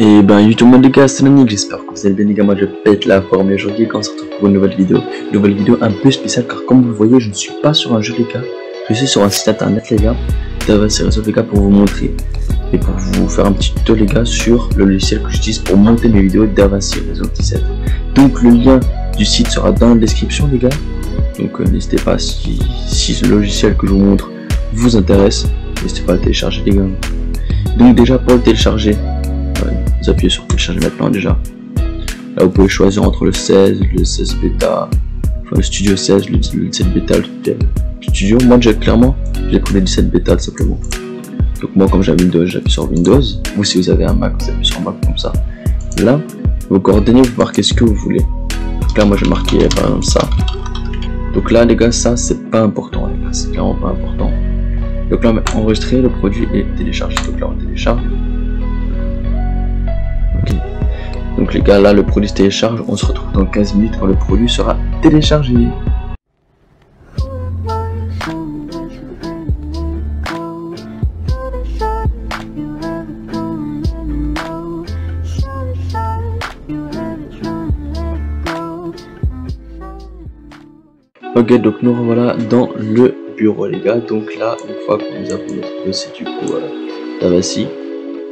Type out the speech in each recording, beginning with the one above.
Et ben yo tout le monde les gars, c'est Nanick, j'espère que vous allez bien les gars, moi je pète la forme et aujourd'hui quand on se retrouve pour une nouvelle vidéo un peu spéciale car comme vous le voyez je ne suis pas sur un jeu les gars, je suis sur un site internet les gars, DaVinci Resolve les gars pour vous montrer et pour vous faire un petit tuto les gars sur le logiciel que j'utilise pour monter mes vidéos DaVinci Resolve 17. Donc le lien du site sera dans la description les gars, donc n'hésitez pas si ce logiciel que je vous montre vous intéresse, n'hésitez pas à le télécharger les gars. Donc déjà pour le télécharger, vous appuyez sur télécharger maintenant déjà. Là vous pouvez choisir entre le 16, le 16 bêta, enfin le studio 16, le 17 bêta, le studio. Moi j'ai pris le 17 bêta tout simplement. Donc moi comme j'ai un Windows, j'appuie sur Windows. Vous si vous avez un Mac, vous appuyez sur Mac comme ça. Là, vos coordonnées, vous marquez ce que vous voulez. Donc là moi j'ai marqué par exemple ça. Donc là les gars, ça c'est pas important les gars, c'est clairement pas important. Donc là on va enregistrer le produit et télécharger. Donc là on télécharge. Donc les gars, là le produit se télécharge, on se retrouve dans 15 minutes quand le produit sera téléchargé. Ok, donc nous revoilà dans le bureau les gars. Donc là, une fois que nous avons notre dossier du coup DaVinci,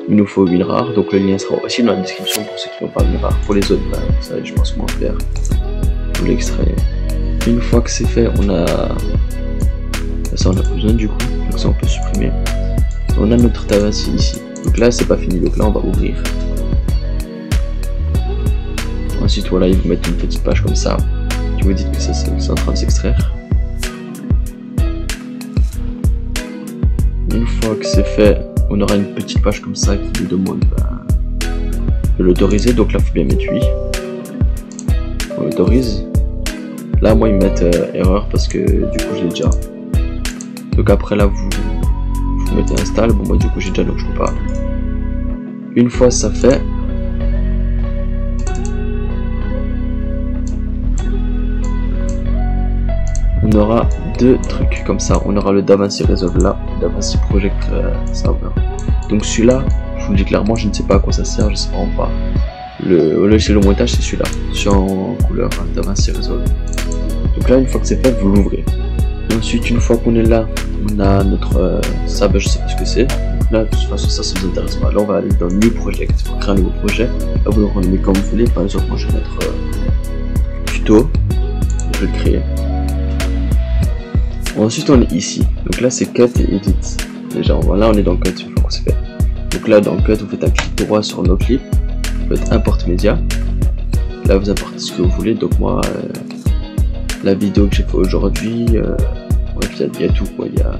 il nous faut WinRAR, donc le lien sera aussi dans la description pour ceux qui n'ont pas WinRAR. Pour les autres, bah, ça je pense comment faire. Vous l'extraire. Une fois que c'est fait, on a ça, on a besoin du coup, donc ça on peut supprimer. On a notre DaVinci ici. Donc là c'est pas fini, donc là on va ouvrir. Ensuite voilà, ils vous mettent une petite page comme ça qui vous dit que c'est en train de s'extraire. Une fois que c'est fait, on aura une petite page comme ça qui nous demande de l'autoriser. Donc là, il faut bien mettre oui. On autorise. Là, moi, ils me mettent erreur parce que du coup, je l'ai déjà. Donc après, là, vous mettez install. Bon, moi, du coup, j'ai déjà, donc je peux pas. Une fois ça fait, on aura deux trucs comme ça. On aura le DaVinci Resolve là, le DaVinci Project Server. Donc celui-là, je vous le dis clairement, je ne sais pas à quoi ça sert, je sais vraiment pas. Le logiciel de montage c'est celui-là, sur en couleur DaVinci Resolve. Donc là, une fois que c'est fait, vous l'ouvrez. Ensuite, une fois qu'on est là, on a notre ça, je sais pas ce que c'est. Donc là, de toute façon, ça vous intéresse pas. Là, on va aller dans New Project pour créer un nouveau projet. Là, vous le renommez comme vous voulez. Par exemple, moi, je vais mettre tuto. Je vais le créer. Ensuite on est ici, donc là c'est cut et edit. Déjà voilà, on est dans le cut une fois qu'on s'est fait. Donc là dans le cut vous faites un clic droit sur nos clips, vous faites import média. Là vous importez ce que vous voulez, donc moi la vidéo que j'ai fait aujourd'hui, il y a tout quoi, il y a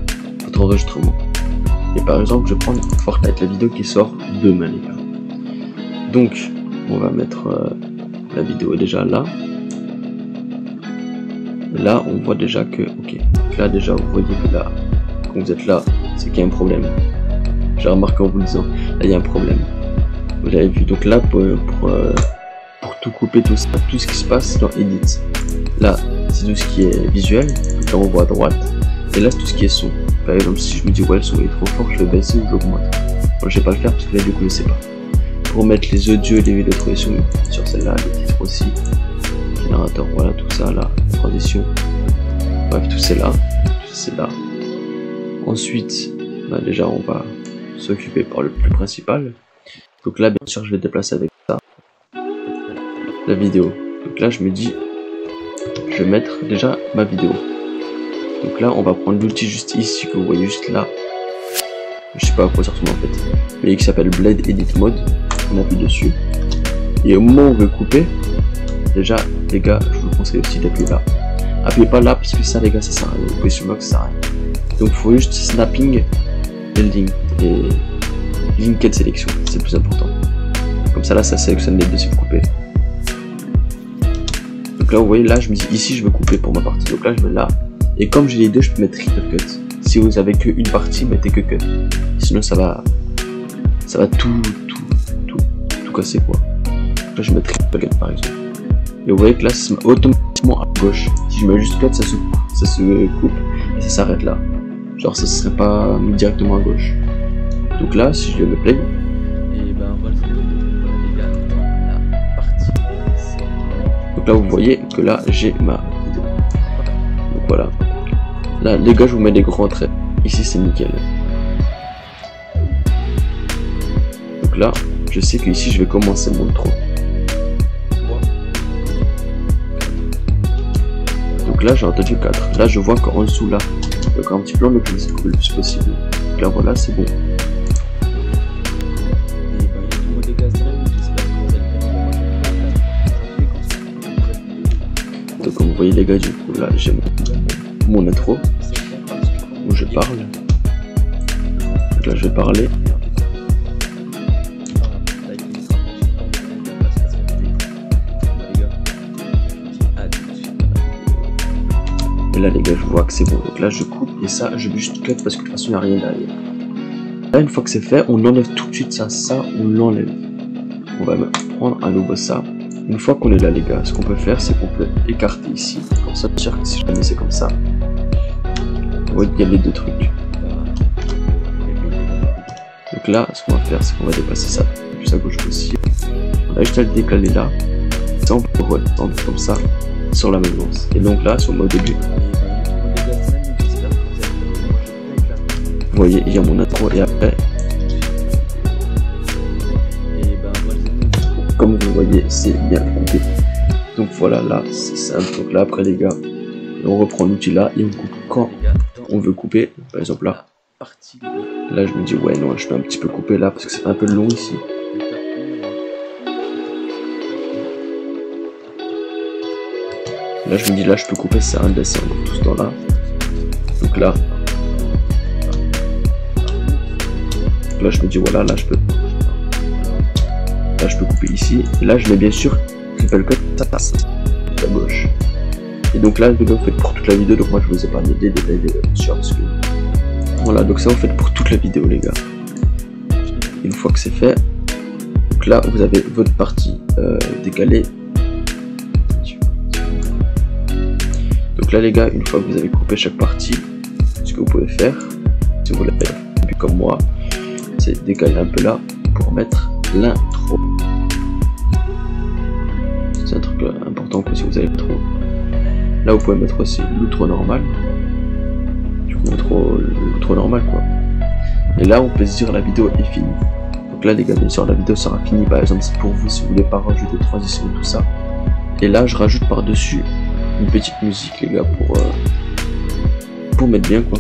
votre enregistrement. Et par exemple je vais prendre Fortnite, la vidéo qui sort demain les gars. Donc on va mettre la vidéo déjà là. Là on voit déjà que ok, donc là déjà vous voyez que là quand vous êtes là c'est qu'il y a un problème. J'ai remarqué en vous le disant, là il y a un problème, vous l'avez vu. Donc là pour tout couper, tout ça, tout ce qui se passe dans edit, là c'est tout ce qui est visuel, donc là on voit à droite, et là c'est tout ce qui est son. Par exemple si je me dis ouais le son est trop fort, je vais baisser ou j'augmente. Bon, je vais pas le faire parce que là du coup je sais pas. Pour mettre les audios et les vidéos de sur celle-là, les titres aussi, générateur, voilà tout ça là, transition, bref tout c'est là, Ensuite bah déjà on va s'occuper par le plus principal. Donc là bien sûr je vais déplacer avec ça la vidéo. Donc là je me dis je vais mettre déjà ma vidéo. Donc là on va prendre l'outil juste ici que vous voyez juste là, je sais pas à quoi ça ressemble en fait, mais qui s'appelle Blade Edit Mode. On appuie dessus et au moment où on veut couper, déjà les gars je vous conseille aussi d'appuyer là. Appuyez pas là parce que ça les gars ça sert à rien, vous pouvez sur Mac ça sert à rien. Donc il faut juste snapping, building et linked sélection, c'est le plus important. Comme ça là ça sélectionne les deux si vous coupez. Donc là vous voyez là je me dis ici je veux couper pour ma partie, donc là je vais là. Et comme j'ai les deux je peux mettre triple cut. Si vous avez que une partie mettez que cut. Sinon ça va tout casser quoi. Là je mets triple cut par exemple. Et vous voyez que là ça se met automatiquement à gauche. Si je mets juste cut ça se coupe et ça s'arrête là. Genre ça serait pas mis directement à gauche. Donc là si je le play, et ben voilà. Donc là vous voyez que là j'ai ma vidéo. Donc voilà. Là les gars je vous mets des grands traits. Ici c'est nickel. Donc là je sais que ici je vais commencer mon intro. Donc là j'ai entendu 4. Là je vois qu'en dessous là, il y a un petit plan, donc je vais essayer de couper le plus possible. Donc là voilà, c'est bon. Donc comme vous voyez les gars, du coup là j'ai mon intro où je parle. Donc là je vais parler. Et là les gars je vois que c'est bon, donc là je coupe et ça je vais juste cut parce que de toute façon il n'y a rien derrière. Là une fois que c'est fait, on enlève tout de suite ça on l'enlève. On va prendre à nouveau ça. Une fois qu'on est là les gars, ce qu'on peut faire c'est qu'on peut écarter ici. Comme ça sûr que si jamais c'est comme ça, oui il y a les deux trucs. Donc là ce qu'on va faire c'est qu'on va dépasser ça le plus à gauche possible. On a juste à le décaler là. Ça on peut redescendre comme ça sur la même lance. Et donc là sur le mode début, vous voyez il y a mon intro et après comme vous voyez c'est bien coupé. Donc voilà, là c'est simple. Donc là après les gars on reprend l'outil là et on coupe quand on veut couper. Par exemple là je me dis ouais non je peux un petit peu couper là parce que c'est un peu long ici. Là je me dis là je peux couper ça un dessin tout ce temps là. Donc là je me dis voilà là je peux couper ici. Et là je mets bien sûr triple cut ça passe à gauche. Et donc là vous faites pour toute la vidéo. Donc moi je vous ai parlé des détails bien sûr parce que voilà, donc ça vous faites pour toute la vidéo les gars. Une fois que c'est fait, donc là vous avez votre partie décalée. Donc là les gars, une fois que vous avez coupé chaque partie, ce que vous pouvez faire, si vous l'avez vu comme moi, c'est décaler un peu là pour mettre l'intro. C'est un truc important que si vous avez trop. Là vous pouvez mettre aussi l'outro normal. Du coup l'outro normal quoi. Et là on peut se dire la vidéo est finie. Donc là les gars bien sûr la vidéo sera finie. Par exemple c'est pour vous si vous voulez pas rajouter de transition et tout ça. Et là je rajoute par dessus une petite musique les gars pour mettre bien quoi.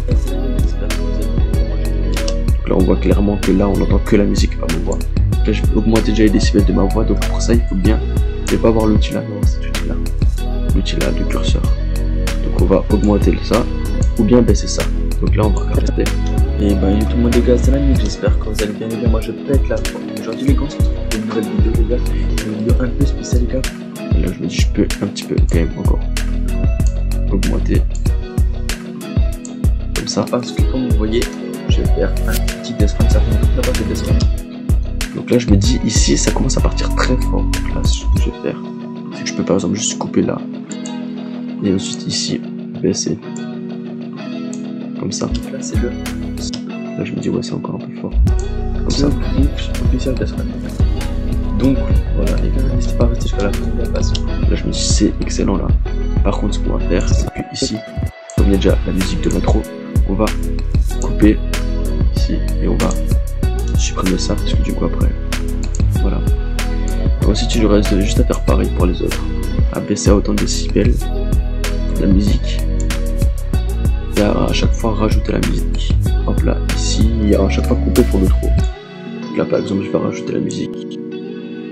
Donc là on voit clairement que là on entend que la musique pas ma voix. Là je vais augmenter déjà les décibels de ma voix. Donc pour ça il faut bien ne pas voir l'outil là, non c'est l'outil là. L'outil là du curseur. Donc on va augmenter ça ou bien baisser ça. Donc là on va regarder. Et ben tout le monde les gars, c'est l'ami, j'espère que vous allez bien les gars. Moi je pète la forme. Aujourd'hui les gars on se retrouve pour une nouvelle vidéo les gars. Une vidéo un peu spéciale les gars. Et là je me dis je peux un petit peu quand même encore augmenter comme ça parce que comme vous voyez je vais faire un petit dessin, ça fait toute la base de dessin. Donc là je me dis ici ça commence à partir très fort. Donc là ce que je vais faire c'est que je peux par exemple juste couper là et ensuite ici baisser comme ça. Donc là c'est le, là je me dis ouais c'est encore un peu fort comme ça. Donc voilà les gars, n'hésitez pas à rester jusqu'à la fin de la passe. Là je me dis c'est excellent là. Par contre ce qu'on va faire c'est que ici, comme il y a déjà la musique de l'intro, on va couper ici et on va supprimer ça parce que du coup après voilà. Et ensuite il reste juste à faire pareil pour les autres, à baisser à autant de décibels la musique et à chaque fois rajouter la musique. Hop là ici et à chaque fois couper pour le trop. Là par exemple je vais rajouter la musique.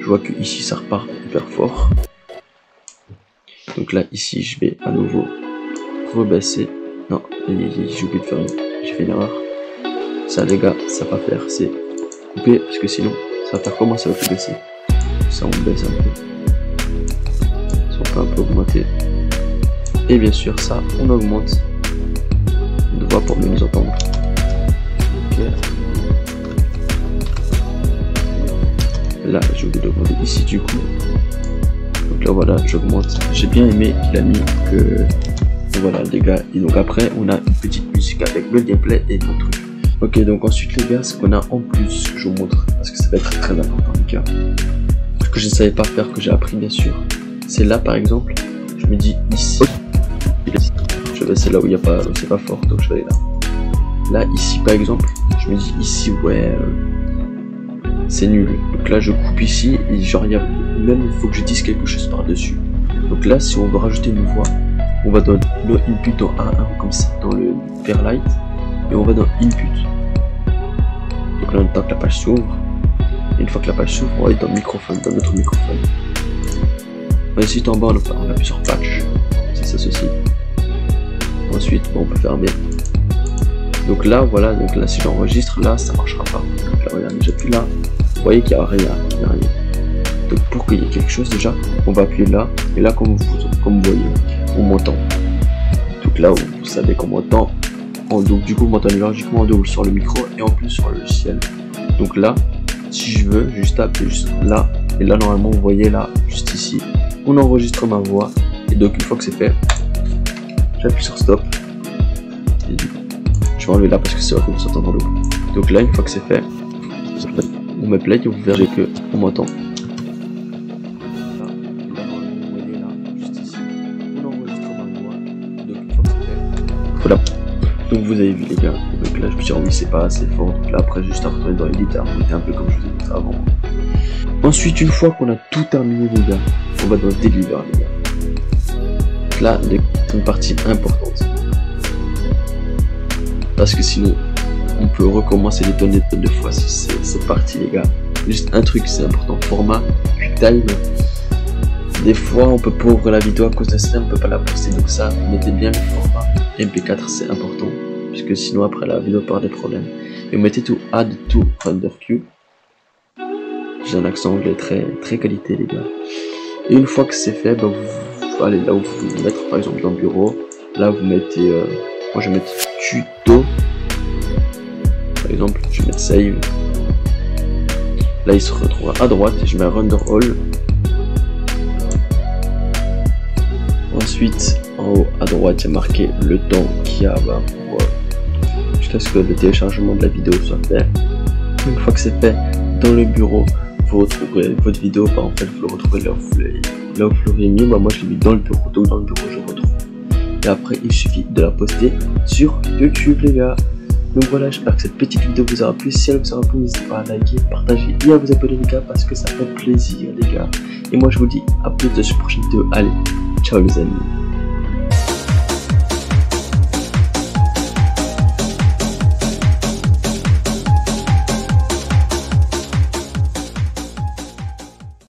Je vois que ici ça repart hyper fort. Donc là ici je vais à nouveau rebaisser. Non, j'ai oublié de faire j'ai fait une erreur. Ça les gars, ça va faire, c'est couper parce que sinon ça va faire comment ça va tout baisser. Ça on baisse un peu. Ça on peut un peu augmenter. Et bien sûr ça on augmente. On voit pour mieux nous entendre. Ok. Là j'ai oublié d'augmenter ici du coup. Donc là voilà j'augmente. J'ai bien aimé qu'il a mis que voilà les gars. Et donc après on a une petite musique avec le gameplay et tout truc. Ok donc ensuite les gars ce qu'on a en plus je vous montre parce que ça va être très important les gars. Ce que je ne savais pas faire que j'ai appris bien sûr c'est là par exemple, je me dis ici, je vais c'est là où il y a pas, c'est pas fort, donc je vais aller là. Là ici par exemple, je me dis ici ouais, c'est nul. Donc là je coupe ici et genre il y a même il faut que je dise quelque chose par dessus. Donc là si on veut rajouter une voix, on va dans le input dans 1.1 comme ça, dans le Fairlight, et on va dans input. Donc là on attend que la page s'ouvre. Et une fois que la page s'ouvre, on va aller dans microphone, dans notre microphone. Ensuite en bas on appuie sur patch, c'est ça ceci. Ensuite bon, on peut fermer. Donc là voilà, donc là si j'enregistre là ça marchera pas. Donc là regardez, j'appuie là, vous voyez qu'il n'y a rien, Donc pour qu'il y ait quelque chose déjà, on va appuyer là, et là comme vous voyez, on m'entend. Donc là vous savez qu'on m'entend, donc du coup vous m'entendez logiquement en double sur le micro et en plus sur le logiciel. Donc là, si je veux, juste taper juste là, et là normalement vous voyez là, juste ici, on enregistre ma voix, et donc une fois que c'est fait, j'appuie sur stop, et je vais enlever là parce que c'est vrai qu'on s'entend dans le coup. Donc là une fois que c'est fait, on met play et vous verrez que on m'entend. Voilà. Donc vous avez vu les gars, donc là je me suis dit oui c'est pas assez fort, donc là après juste à retourner dans l'éditeur, un peu comme je vous ai montré avant. Ensuite une fois qu'on a tout terminé les gars, on va dans Deliver les gars. Donc là c'est une partie importante. Parce que sinon on peut recommencer des tonnes de fois si c'est parti les gars. Juste un truc c'est important, format QuickTime. Des fois on peut pas ouvrir la vidéo à cause de ça, on peut pas la poster, donc ça mettez bien le format MP4 c'est important, puisque sinon après la vidéo part des problèmes. Et vous mettez tout add to render queue. J'ai un accent anglais très qualité les gars. Et une fois que c'est fait, bah, vous allez là où vous voulez mettre, par exemple dans le bureau. Là vous mettez, moi je vais mettre tuto. Par exemple je vais mettre save. Là il se retrouvera à droite et je mets render all. Ensuite, en haut à droite, il y a marqué le temps qu'il y a jusqu'à ce que le téléchargement de la vidéo soit fait. Une fois que c'est fait, dans le bureau, vous retrouverez votre vidéo. En fait, vous le retrouvez là où vous l'aurez mis. Moi, je l'ai mis dans le bureau, donc dans le bureau, je retrouve. Et après, il suffit de la poster sur YouTube, les gars. Donc voilà, j'espère que cette petite vidéo vous aura plu. Si elle vous aura plu, n'hésitez pas à liker, partager et à vous abonner, les gars, parce que ça fait plaisir, les gars. Et moi, je vous dis à plus de cette prochaine vidéo. Allez, ciao les amis.